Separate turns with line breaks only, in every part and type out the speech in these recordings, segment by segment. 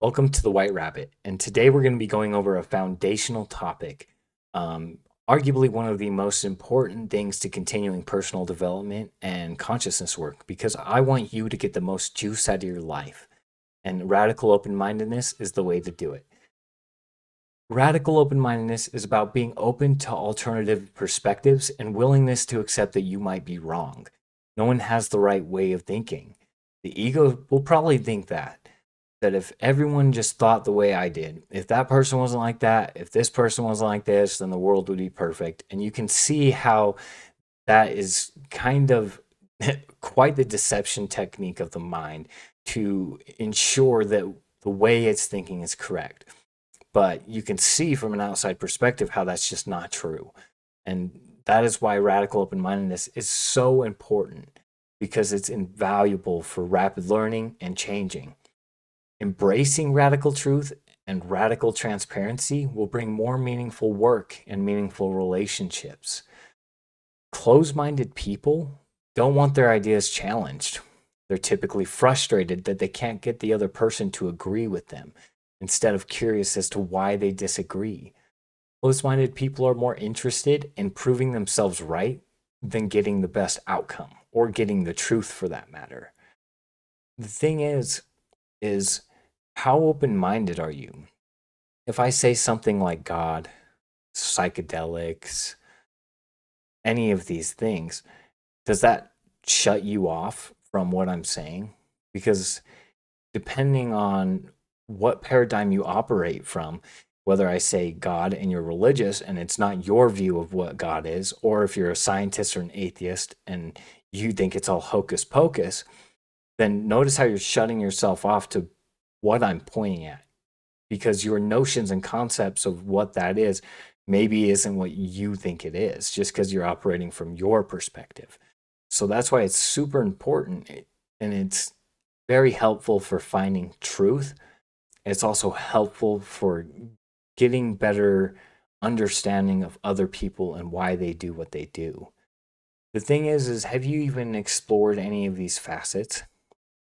Welcome to the White Rabbit, and today we're going to be going over a foundational topic, um, arguably one of the most important things to continuing personal development and consciousness work, because I want you to get the most juice out of your life, and radical open mindedness is the way to do it. Radical open mindedness is about being open to alternative perspectives and willingness to accept that you might be wrong. No one has the right way of thinking. The ego will probably think that if everyone just thought the way I did, if that person wasn't like that, if this person wasn't like this, then the world would be perfect. And you can see how that is kind of quite the deception technique of the mind to ensure that the way it's thinking is correct. But you can see from an outside perspective how that's just not true. And that is why radical open mindedness is so important because it's invaluable for rapid learning and changing. Embracing radical truth and radical transparency will bring more meaningful work and meaningful relationships. Close minded people don't want their ideas challenged. They're typically frustrated that they can't get the other person to agree with them instead of curious as to why they disagree. Close minded people are more interested in proving themselves right than getting the best outcome or getting the truth for that matter. The thing is how open minded are you? If I say something like God, psychedelics, any of these things, does that shut you off from what I'm saying? Because depending on what paradigm you operate from, whether I say God and you're religious and it's not your view of what God is, or if you're a scientist or an atheist and you think it's all hocus pocus, then notice how you're shutting yourself off to what I'm pointing at because your notions and concepts of what that is maybe isn't what you think it is just because you're operating from your perspective. So that's why it's super important and it's very helpful for finding truth. It's also helpful for getting better understanding of other people and why they do what they do. The thing is have you even explored any of these facets?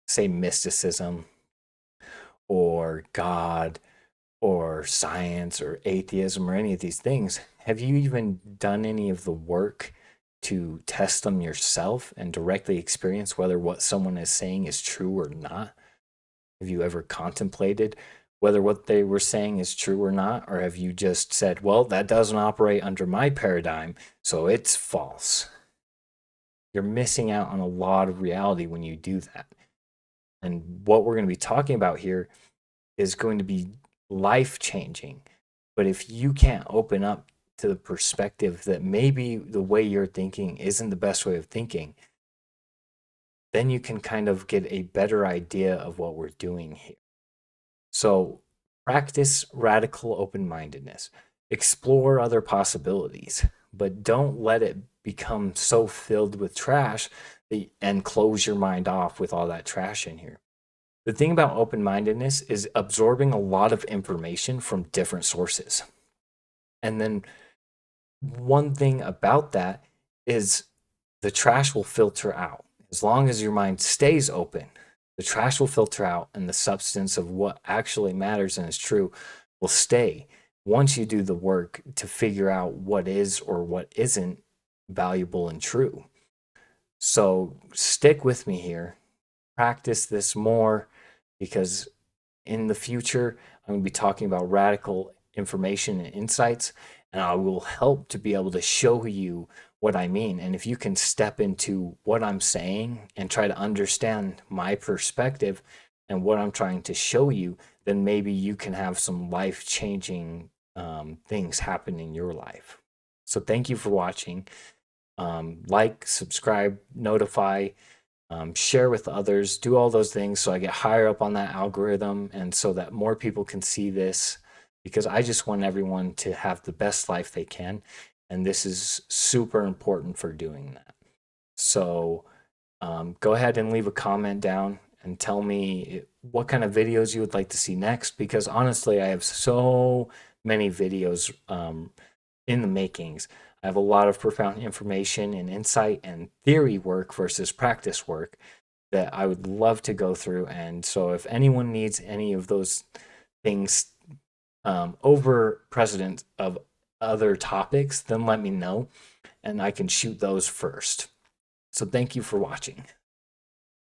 Say mysticism or God or science or atheism or any of these things, have you even done any of the work to test them yourself and directly experience whether what someone is saying is true or not? Have you ever contemplated whether what they were saying is true or not? Or have you just said, well, that doesn't operate under my paradigm, so it's false? You're missing out on a lot of reality when you do that. And what we're going to be talking about here is going to be life changing. But if you can't open up to the perspective that maybe the way you're thinking isn't the best way of thinking, then you can kind of get a better idea of what we're doing here. So practice radical open mindedness, explore other possibilities, but don't let it become so filled with trash and close your mind off with all that trash in here. The thing about open mindedness is absorbing a lot of information from different sources. And then one thing about that is the trash will filter out. As long as your mind stays open, the trash will filter out and the substance of what actually matters and is true will stay once you do the work to figure out what is or what isn't valuable and true. So stick with me here. Practice this more because in the future, I'm going to be talking about radical information and insights, and I will help to be able to show you what I mean. And if you can step into what I'm saying and try to understand my perspective and what I'm trying to show you, then maybe you can have some life changing things happen in your life. So, thank you for watching. Like, subscribe, notify, share with others, do all those things so I get higher up on that algorithm and so that more people can see this because I just want everyone to have the best life they can. And this is super important for doing that. So go ahead and leave a comment down and tell me what kind of videos you would like to see next because honestly, I have so many videos in the makings. I have a lot of profound information and insight and theory work versus practice work that I would love to go through. And so if anyone needs any of those things over precedent of other topics, then let me know and I can shoot those first. So thank you for watching.